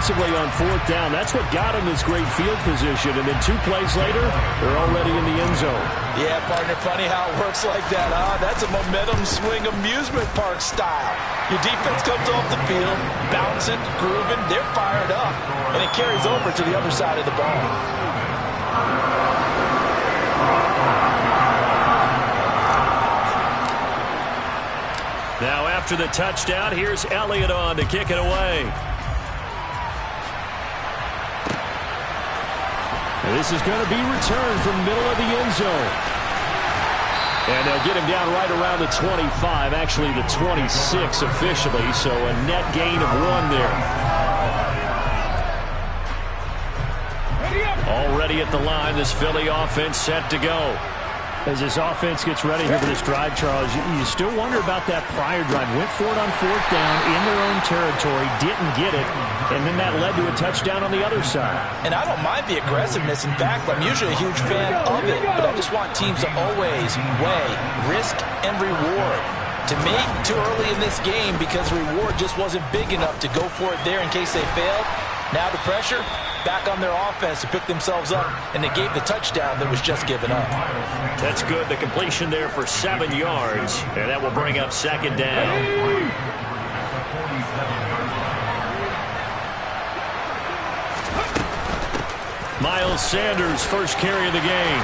defensively on fourth down. That's what got him this great field position. And then 2 plays later, they're already in the end zone. Yeah, partner, funny how it works like that, huh? That's a momentum swing amusement park style. Your defense comes off the field, bouncing, grooving, they're fired up, and it carries over to the other side of the ball. Now after the touchdown, here's Elliott on to kick it away. And this is going to be returned from middle of the end zone. And they'll get him down right around the 25, actually the 26 officially, so a net gain of 1 there. Already at the line, this Philly offense set to go. As this offense gets ready here for this drive, Charles, you still wonder about that prior drive. Went for it on fourth down in their own territory, didn't get it, and then that led to a touchdown on the other side. And I don't mind the aggressiveness. In fact, I'm usually a huge fan of it, but I just want teams to always weigh risk and reward. To me, too early in this game because the reward just wasn't big enough to go for it there in case they failed. Now the pressure back on their offense to pick themselves up and negate the touchdown that was just given up. That's good. The completion there for 7 yards, and that will bring up second down. Miles Sanders, first carry of the game.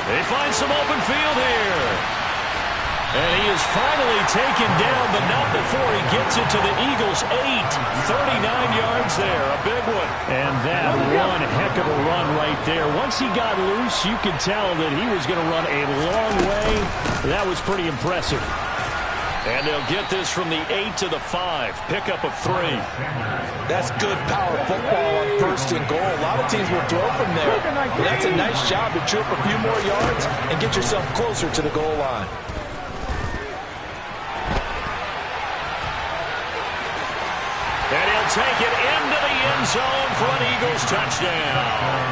They find some open field here. And he is finally taken down, but not before he gets it to the Eagles' 8. 39 yards there, a big one. And that one heck of a run right there. Once he got loose, you could tell that he was going to run a long way. That was pretty impressive. And they'll get this from the 8 to the 5. Pickup of 3. That's good power football on first and goal. A lot of teams will throw from there. But that's a nice job to chew up a few more yards and get yourself closer to the goal line. And he'll take it into the end zone for an Eagles touchdown.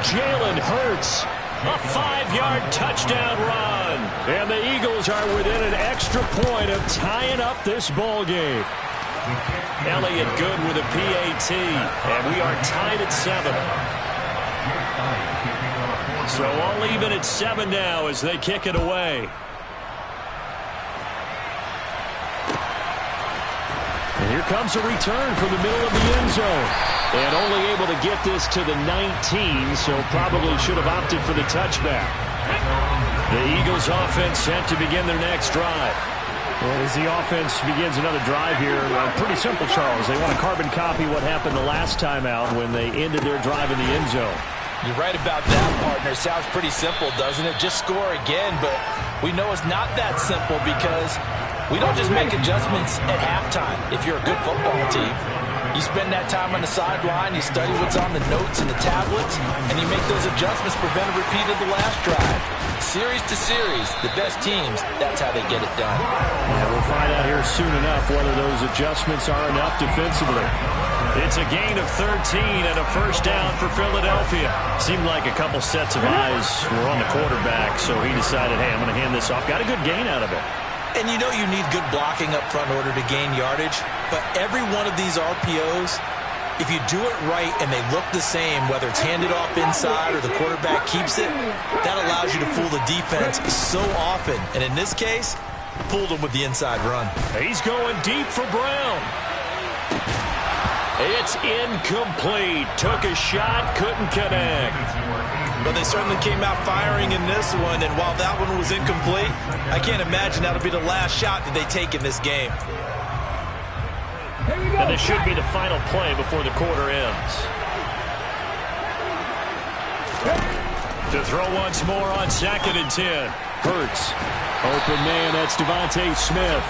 Jalen Hurts, a 5-yard touchdown run. And the Eagles are within an extra point of tying up this ball game. Elliott good with a PAT. And we are tied at 7. So all even at 7 now as they kick it away. And here comes a return from the middle of the end zone. And only able to get this to the 19, so probably should have opted for the touchback. The Eagles offense set to begin their next drive. Well, as the offense begins another drive here, pretty simple, Charles. They want to carbon copy what happened the last time out when they ended their drive in the end zone. You're right about that, partner. Sounds pretty simple, doesn't it? Just score again, but we know it's not that simple because we don't just make adjustments at halftime if you're a good football team. You spend that time on the sideline, you study what's on the notes and the tablets, and you make those adjustments, prevent a repeat of the last drive. Series to series, the best teams, that's how they get it done. Yeah, we'll find out here soon enough whether those adjustments are enough defensively. It's a gain of 13 and a first down for Philadelphia. Seemed like a couple sets of eyes were on the quarterback, so he decided, hey, I'm going to hand this off. Got a good gain out of it. And you know you need good blocking up front in order to gain yardage, but every one of these RPOs, if you do it right and they look the same, whether it's handed off inside or the quarterback keeps it, that allows you to fool the defense so often. And in this case, fooled them with the inside run. He's going deep for Brown. It's incomplete. Took a shot, couldn't connect. But they certainly came out firing in this one, and while that one was incomplete, I can't imagine that'll be the last shot that they take in this game. And this should be the final play before the quarter ends. To throw once more on 2nd and 10. Hurts. Open man, that's Devontae Smith.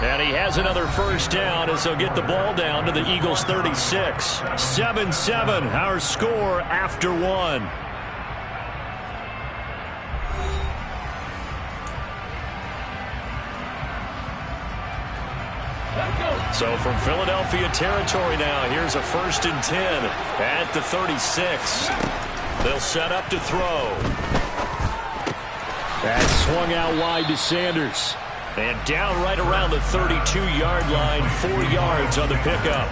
And he has another first down as they'll get the ball down to the Eagles' 36. 7-7, our score after 1. So from Philadelphia territory now, here's a 1st and 10 at the 36. They'll set up to throw. That swung out wide to Sanders. And down right around the 32-yard line, 4 yards on the pickup.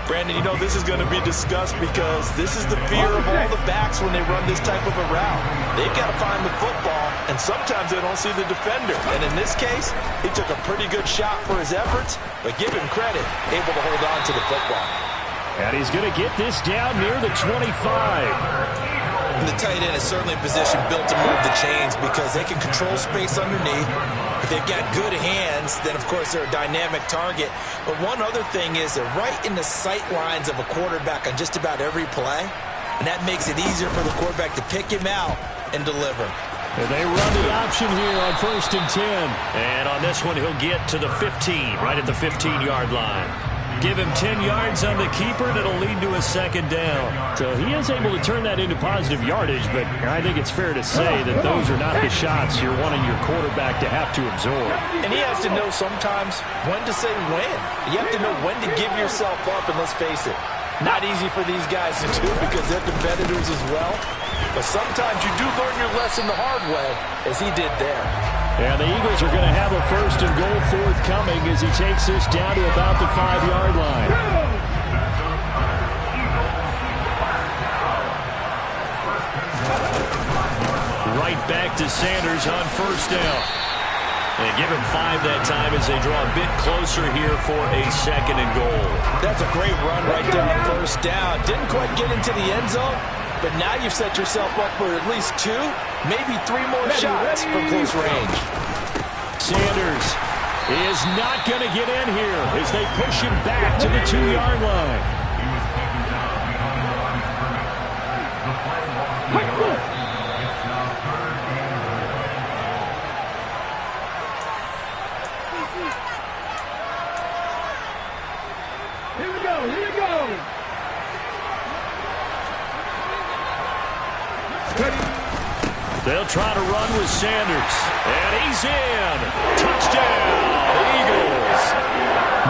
Brandon, you know this is going to be discussed because this is the fear of all the backs when they run this type of a route. They've got to find the football, and sometimes they don't see the defender. And in this case, he took a pretty good shot for his efforts, but give him credit, able to hold on to the football. And he's going to get this down near the 25. And the tight end is certainly a position built to move the chains because they can control space underneath. If they've got good hands, then of course they're a dynamic target. But one other thing is they're right in the sight lines of a quarterback on just about every play. And that makes it easier for the quarterback to pick him out and deliver. And they run the option here on 1st and 10. And on this one, he'll get to the 15, right at the 15-yard line. Give him 10 yards on the keeper, and it'll lead to a 2nd down. So he is able to turn that into positive yardage, but I think it's fair to say that those are not the shots you're wanting your quarterback to have to absorb. And he has to know sometimes when to say when. You have to know when to give yourself up, and let's face it, not easy for these guys to do because they're competitors as well. But sometimes you do learn your lesson the hard way, as he did there. And the Eagles are going to have a 1st and goal forthcoming as he takes this down to about the 5-yard line. Right back to Sanders on 1st down. And give him 5 that time as they draw a bit closer here for a 2nd and goal. That's a great run right there on 1st down. Didn't quite get into the end zone, but now you've set yourself up for at least 2, maybe 3 more shots from close range. Sanders is not going to get in here as they push him back to the 2-yard line. Here we go. They'll try to run with Sanders. And he's in. Touchdown, Eagles.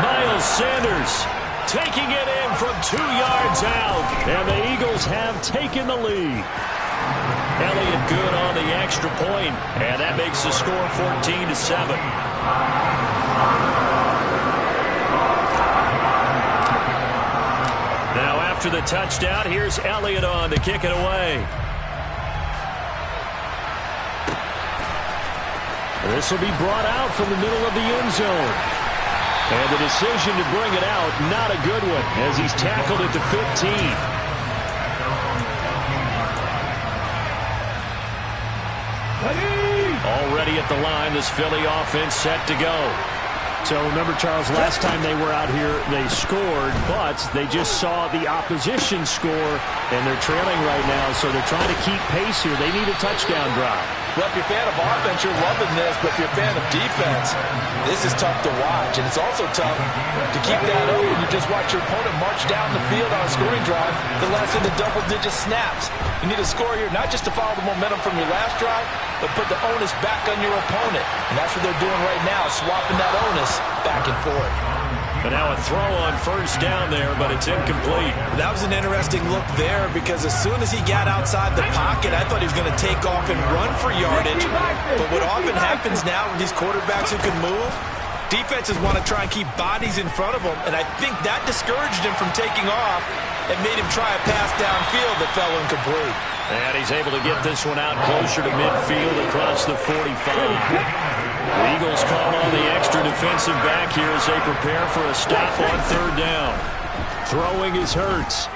Miles Sanders taking it in from 2 yards out. And the Eagles have taken the lead. Elliott good on the extra point. And that makes the score 14-7. Now after the touchdown, here's Elliott on to kick it away. This will be brought out from the middle of the end zone. And the decision to bring it out, not a good one, as he's tackled at the 15. Already at the line, this Philly offense set to go. So remember, Charles, last time they were out here, they scored, but they just saw the opposition score, and they're trailing right now, so they're trying to keep pace here. They need a touchdown drive. Well, if you're a fan of offense, you're loving this, but if you're a fan of defense, this is tough to watch, and it's also tough to keep that up when you just watch your opponent march down the field on a scoring drive the last of the double-digit snaps. You need a score here, not just to follow the momentum from your last drive, but put the onus back on your opponent, and that's what they're doing right now, swapping that onus back and forth. But now a throw on 1st down there, but it's incomplete. That was an interesting look there because as soon as he got outside the pocket, I thought he was going to take off and run for yardage. But what often happens now with these quarterbacks who can move, defenses want to try and keep bodies in front of them, and I think that discouraged him from taking off and made him try a pass downfield that fell incomplete. And he's able to get this one out closer to midfield across the 45. The Eagles call on the extra defensive back here as they prepare for a stop on 3rd down. Throwing is Hurts.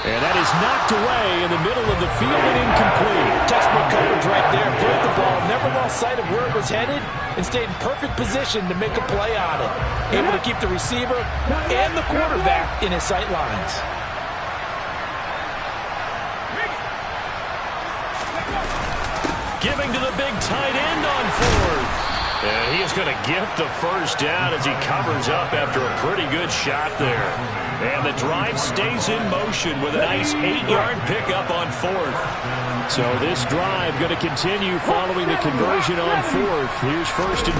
And that is knocked away in the middle of the field and incomplete. Textbook coverage right there. Pulled the ball, never lost sight of where it was headed, and stayed in perfect position to make a play on it. Able to keep the receiver and the quarterback in his sight lines. Giving to the big tight end on 4th. And he is going to get the 1st down as he covers up after a pretty good shot there. And the drive stays in motion with a nice 8-yard pickup on 4th. So this drive going to continue following the conversion on 4th. Here's 1st and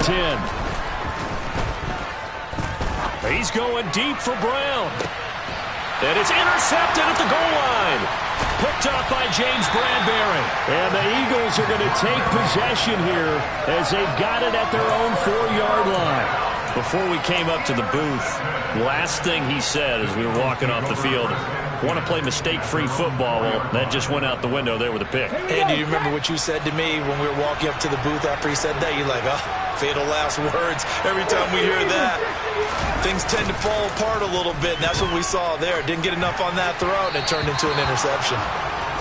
10. He's going deep for Brown. And it's intercepted at the goal line. Picked up by James Bradbury. And the Eagles are going to take possession here as they've got it at their own 4-yard line. before we came up to the booth, last thing he said as we were walking off the field, want to play mistake-free football. Well, that just went out the window there with a pick. And do you remember what you said to me when we were walking up to the booth after he said that? You're like, oh, fatal last words. Every time we hear that, things tend to fall apart a little bit, and that's what we saw there. Didn't get enough on that throw, and it turned into an interception.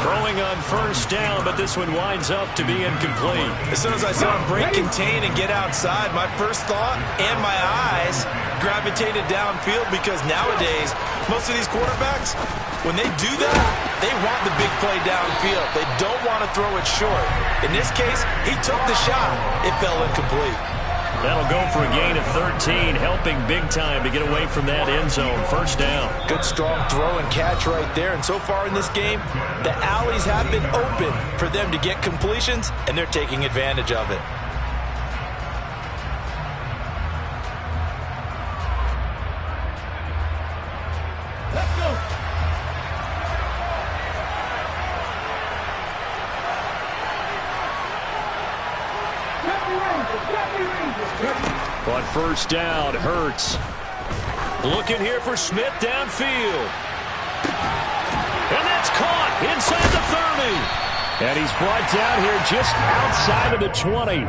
Throwing on first down, but this one winds up to be incomplete. As soon as I saw him break contain and get outside, my first thought and my eyes gravitated downfield, because nowadays, most of these quarterbacks, when they do that, they want the big play downfield. They don't want to throw it short. In this case, he took the shot. It fell incomplete. That'll go for a gain of 13, helping big time to get away from that end zone. First down. Good strong throw and catch right there. And so far in this game, the alleys have been open for them to get completions, and they're taking advantage of it. Let's go. On first down, Hurts. Looking here for Smith downfield. And that's caught inside the 30. And he's brought down here just outside of the 20.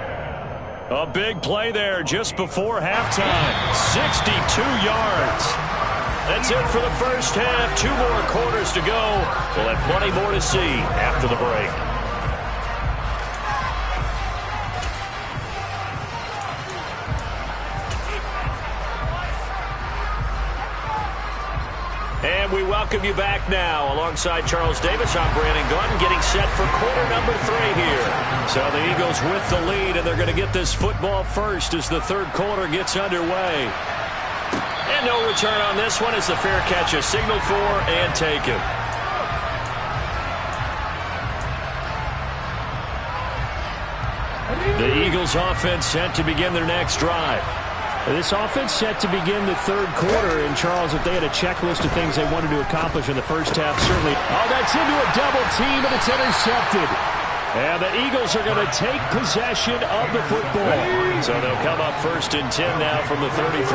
A big play there just before halftime. 62 yards. That's it for the first half. 2 more quarters to go. We'll have plenty more to see after the break. And we welcome you back now. Alongside Charles Davis, I'm Brandon Gaudin, getting set for quarter number 3 here. So the Eagles with the lead, and they're going to get this football first as the third quarter gets underway. And no return on this one as the fair catch is signaled for and taken. The Eagles offense set to begin their next drive. This offense set to begin the third quarter, and Charles, if they had a checklist of things they wanted to accomplish in the first half, certainly. Oh, that's into a double team, and it's intercepted. And the Eagles are going to take possession of the football. So they'll come up first and 10 now from the 33.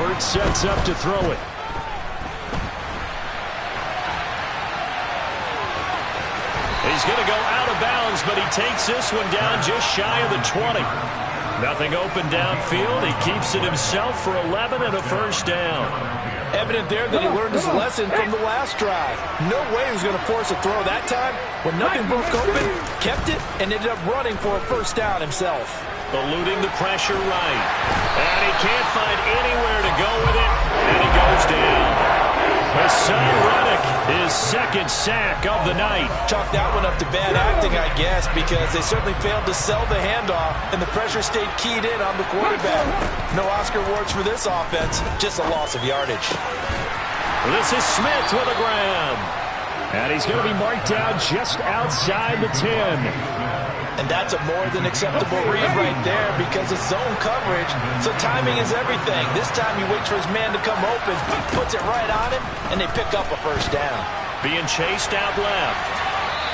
Hurts sets up to throw it. He's going to go out of bounds, but he takes this one down just shy of the 20. Nothing open downfield. He keeps it himself for 11 and a first down. Evident there that he learned his lesson from the last drive. No way he was going to force a throw that time. When nothing broke open, kept it, and ended up running for a first down himself. Eluding the pressure right. And he can't find anywhere to go with it, and he goes down. Hassan Reddick, his second sack of the night. Chalk that one up to bad acting, I guess, because they certainly failed to sell the handoff, and the pressure stayed keyed in on the quarterback. No Oscar awards for this offense, just a loss of yardage. This is Smith with a grab. And he's going to be marked down just outside the 10. And that's a more than acceptable read right there because it's zone coverage, so timing is everything. This time he waits for his man to come open, puts it right on him, and they pick up a first down. Being chased out left.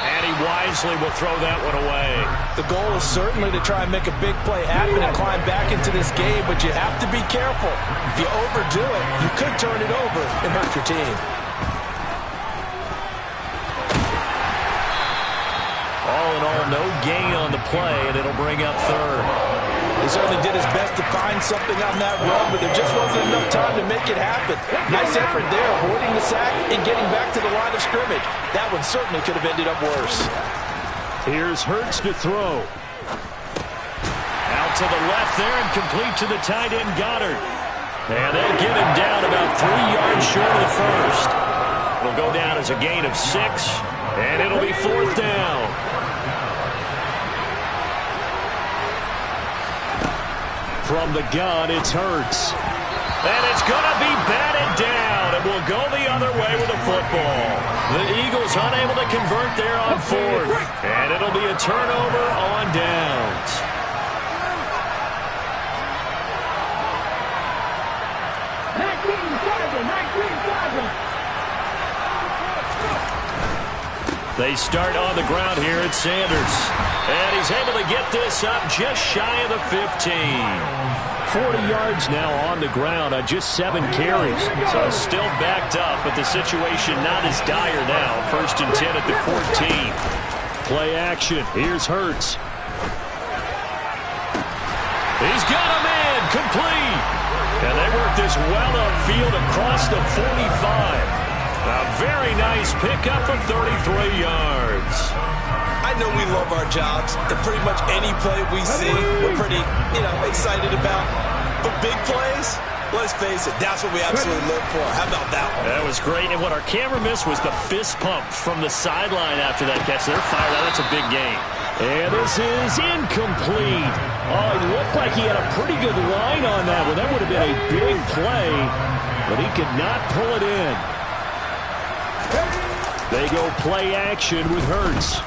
And he wisely will throw that one away. The goal is certainly to try and make a big play happen and climb back into this game, but you have to be careful. If you overdo it, you could turn it over and hurt your team. All in all, no gain on the play, and it'll bring up third. He certainly did his best to find something on that run, but there just wasn't enough time to make it happen. Nice effort there, avoiding the sack and getting back to the line of scrimmage. That one certainly could have ended up worse. Here's Hurts to throw. Out to the left there and complete to the tight end Goddard. And they'll get him down about 3 yards short of the first. It'll go down as a gain of 6, and it'll be fourth down. From the gun, it's Hurts. And it's going to be batted down. It will go the other way with the football. The Eagles unable to convert there on fourth. And it'll be a turnover on downs. They start on the ground here at Sanders. And he's able to get this up just shy of the 15. 40 yards now on the ground on just 7 carries. So still backed up, but the situation not as dire now. 1st and 10 at the 14. Play action. Here's Hurts. He's got him in. Complete. And they work this well upfield across the 45. A very nice pickup of 33 yards. I know we love our jobs, and pretty much any play we see, we're pretty, excited about. But big plays, let's face it, that's what we absolutely live for. How about that one? That was great, and what our camera missed was the fist pump from the sideline after that catch. They're fired out. That's a big game. And this is incomplete. Oh, it looked like he had a pretty good line on that one. That would have been a big play, but he could not pull it in. They go play action with Hurts.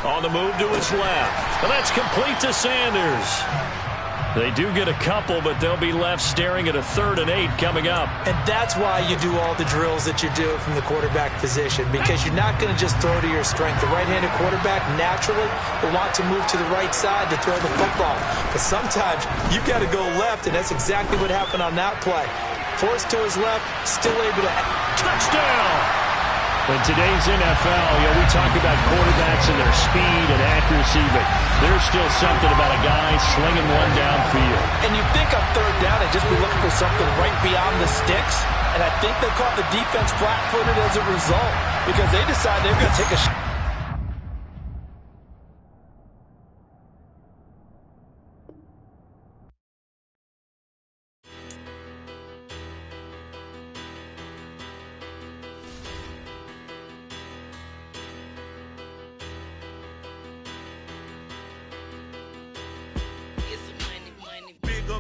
On the move to his left. And that's complete to Sanders. They do get a couple, but they'll be left staring at a 3rd and 8 coming up. And that's why you do all the drills that you do from the quarterback position, because you're not going to just throw to your strength. The right-handed quarterback naturally will want to move to the right side to throw the football. But sometimes you've got to go left, and that's exactly what happened on that play. Forced to his left, still able to... Touchdown! In today's NFL, we talk about quarterbacks and their speed and accuracy, but there's still something about a guy slinging one downfield. And you think on 3rd down, they'd just be looking for something right beyond the sticks. And I think they caught the defense flat-footed as a result because they decided they're going to take a shot.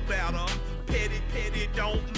About 'em. Petty, don't